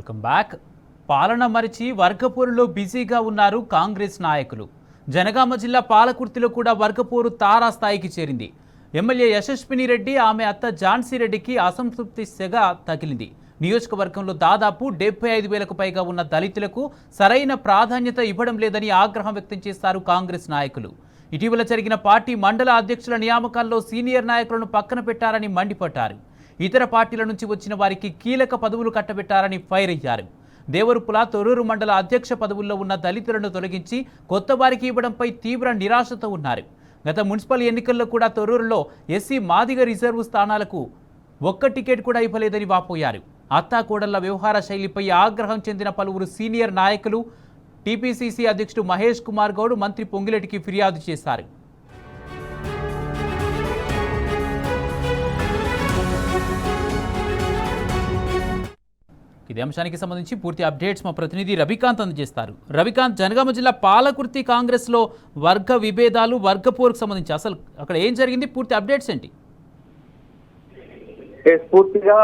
Welcome back. పాలన మరిచి వర్గపోరులో బిజీగా ఉన్నారు కాంగ్రెస్ నాయకులు. జనగామ జిల్లా పాలకుర్తిలో కూడా వర్గపోరు తారాస్థాయికి చేరింది. ఎమ్మెల్యే యశస్విని రెడ్డి ఆమె అత్త ఝాన్సీ రెడ్డికి అసంతృప్తి సెగ తగిలింది. నియోజకవర్గంలో దాదాపు 75,000కు పైగా ఉన్న దళితులకు సరైన ప్రాధాన్యత ఇవ్వడం లేదని ఆగ్రహం వ్యక్తం చేశారు కాంగ్రెస్ నాయకులు. ఇటీవల జరిగిన పార్టీ మండల అధ్యక్షుల నియామకాల్లో సీనియర్ నాయకులను పక్కన పెట్టారని మండిపడ్డారు. ఇతర పార్టీల నుంచి వచ్చిన వారికి కీలక పదవులు కట్టబెట్టారని ఫైర్ అయ్యారు. దేవరుపుల తొర్రూరు మండల అధ్యక్ష పదవుల్లో ఉన్న దళితులను తొలగించి కొత్త వారికి ఇవ్వడంపై తీవ్ర నిరాశతో ఉన్నారు. గత మున్సిపల్ ఎన్నికల్లో కూడా తొర్రూరులో ఎస్సీ మాదిగ రిజర్వు స్థానాలకు ఒక్క టికెట్ కూడా ఇవ్వలేదని వాపోయారు. అత్తాకోడళ్ల వ్యవహార శైలిపై ఆగ్రహం చెందిన పలువురు సీనియర్ నాయకులు టీపీసీసీ అధ్యక్షుడు మహేష్ కుమార్ గౌడ్ మంత్రి పొంగిరెడ్డికి ఫిర్యాదు చేశారు. ఇదే అంశానికి సంబంధించి పూర్తి అప్డేట్స్ మా ప్రతినిధి రవికాంత్ అందజేస్తారు. రవికాంత్, జనగామ జిల్లా పాలకుర్తి కాంగ్రెస్లో వర్గ విభేదాలు, వర్గపోరుకు సంబంధించి అసలు అక్కడ ఏం జరిగింది, పూర్తి అప్డేట్స్ ఏంటి? పూర్తిగా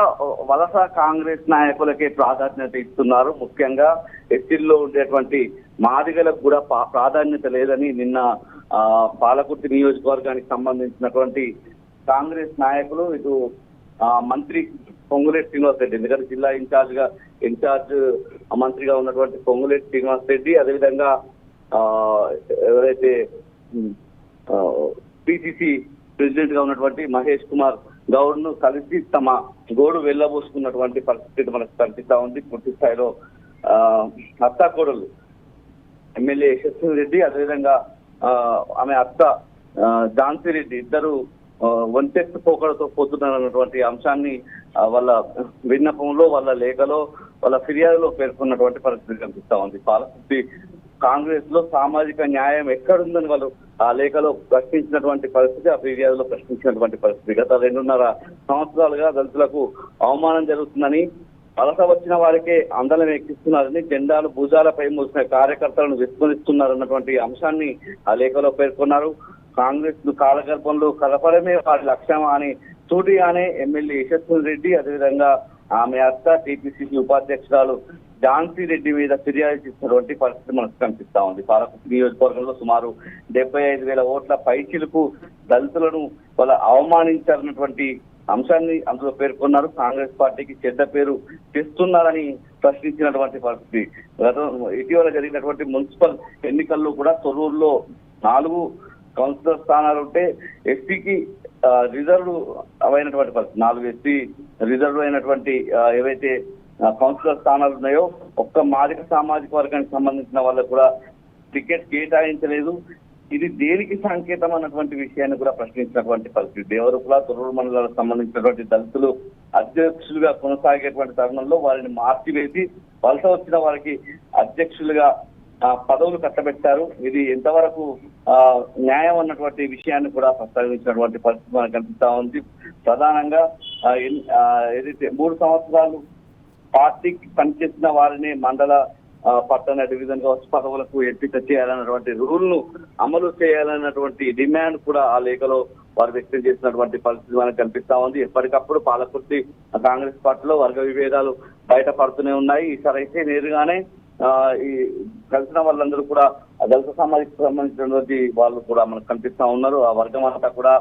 వలస కాంగ్రెస్ నాయకులకే ప్రాధాన్యత ఇస్తున్నారు. ముఖ్యంగా ఎస్టీల్లో ఉండేటువంటి మాదిగలకు కూడా ప్రాధాన్యత లేదని నిన్న పాలకుర్తి నియోజకవర్గానికి సంబంధించినటువంటి కాంగ్రెస్ నాయకులు ఇటు మంత్రి పొంగులేటి శ్రీనివాస్ రెడ్డి, ఎందుకంటే జిల్లా ఇన్ఛార్జ్ మంత్రిగా ఉన్నటువంటి పొంగులేటి శ్రీనివాస్ రెడ్డి, అదేవిధంగా ఎవరైతే పిసిసి ప్రెసిడెంట్ గా ఉన్నటువంటి మహేష్ కుమార్ గౌడ్ ను కలిసి తమ గోడు వెళ్ళబోసుకున్నటువంటి పరిస్థితి మనకు కనిపిస్తా ఉంది. పూర్తి స్థాయిలో అత్తాకోడలు ఎమ్మెల్యే యశస్విని రెడ్డి, అదేవిధంగా ఆమె అత్త ఝాన్సీ రెడ్డి ఇద్దరు ఒంటెత్తు పోకడతో పోతున్నారన్నటువంటి అంశాన్ని వాళ్ళ విన్నపంలో, వాళ్ళ లేఖలో, వాళ్ళ ఫిర్యాదులో పేర్కొన్నటువంటి పరిస్థితి కనిపిస్తా ఉంది. పాలకుర్తి కాంగ్రెస్ లో సామాజిక న్యాయం ఎక్కడుందని వాళ్ళు ఆ లేఖలో ప్రశ్నించినటువంటి పరిస్థితి, ఆ ఫిర్యాదులో ప్రశ్నించినటువంటి పరిస్థితి. గత 2.5 సంవత్సరాలుగా దళితులకు అవమానం జరుగుతుందని, వలస వచ్చిన వారికే అందలం ఎక్కిస్తున్నారని, జెండాలు భుజాలపై మోసిన కార్యకర్తలను విస్మరిస్తున్నారన్నటువంటి అంశాన్ని ఆ లేఖలో పేర్కొన్నారు. కాంగ్రెస్ కాలగర్భంలో కలపడమే వారి లక్ష్యమా అని సూటిగానే ఎమ్మెల్యే యశస్విని రెడ్డి, అదేవిధంగా ఆమె అత్త టీపీసీసీ ఉపాధ్యక్షురాలు ఝాన్సీ రెడ్డి మీద ఫిర్యాదు చేసినటువంటి పరిస్థితి మనకు కనిపిస్తా ఉంది. పాలకుర్తి నియోజకవర్గంలో సుమారు 75,000 ఓట్ల పైచిలకు దళితులను వాళ్ళ అవమానించాలన్నటువంటి అంశాన్ని అందులో పేర్కొన్నారు. కాంగ్రెస్ పార్టీకి చెడ్డ పేరు తెస్తున్నారని ప్రశ్నించినటువంటి పరిస్థితి. ఇటీవల జరిగినటువంటి మున్సిపల్ ఎన్నికల్లో కూడా తొర్రూరులో 4 కౌన్సిలర్ స్థానాలు ఉంటే ఎస్సీకి రిజర్వ్ అయినటువంటి పరిస్థితి. 4 ఎస్సీ రిజర్వ్ అయినటువంటి ఏవైతే కౌన్సిలర్ స్థానాలు ఉన్నాయో ఒక్క మాదిక సామాజిక వర్గానికి సంబంధించిన వాళ్ళకు కూడా టికెట్ కేటాయించలేదు. ఇది దేనికి సంకేతం అన్నటువంటి విషయాన్ని కూడా ప్రశ్నించినటువంటి పరిస్థితి. దేవరుపుల తొర్రూరు మండలాలకు సంబంధించినటువంటి దళితులు అధ్యక్షులుగా కొనసాగేటువంటి తరుణంలో వారిని మార్చివేసి వలస వచ్చిన వారికి అధ్యక్షులుగా పదవులు కట్టబెట్టారు. ఇది ఎంతవరకు న్యాయం అన్నటువంటి విషయాన్ని కూడా ప్రస్తావించినటువంటి పరిస్థితి మనకు కనిపిస్తా ఉంది. ప్రధానంగా ఏదైతే 3 సంవత్సరాలు పార్టీకి పనిచేసిన వారిని మండల పట్టణ డివిజన్ గా వచ్చి పదవులకు ఎంపిక చేయాలన్నటువంటి రూల్ ను అమలు చేయాలన్నటువంటి డిమాండ్ కూడా ఆ లేఖలో వారు వ్యక్తం చేసినటువంటి పరిస్థితి మనకు కనిపిస్తా ఉంది. ఎప్పటికప్పుడు పాలకుర్తి కాంగ్రెస్ పార్టీలో వర్గ విభేదాలు బయటపడుతూనే ఉన్నాయి. ఈసారి అయితే నేరుగానే ఈ కలిసిన వాళ్ళందరూ కూడా దళిత సమాజానికి సంబంధించినటువంటి వాళ్ళు కూడా మనకు కనిపిస్తా ఉన్నారు. ఆ వర్గం అంతా కూడా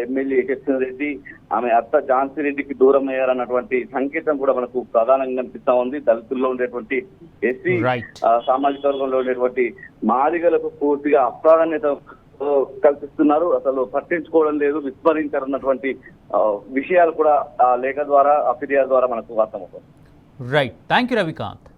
ఎమ్మెల్యే యశస్విని రెడ్డి, ఆమె అత్త ఝాన్సీ రెడ్డికి దూరం అయ్యారన్నటువంటి సంకేతం కూడా మనకు ప్రధానంగా కనిపిస్తా ఉంది. దళితుల్లో ఉండేటువంటి ఎస్సీ సామాజిక వర్గంలో ఉండేటువంటి మాదిగలకు పూర్తిగా అప్రాధాన్యత కల్పిస్తున్నారు, అసలు పట్టించుకోవడం లేదు, విస్మరించారన్నటువంటి విషయాలు కూడా ఆ లేఖ ద్వారా, ఆ ఫిర్యాదు ద్వారా మనకు అర్థమవుతుంది. Right, thank you Ravikanth.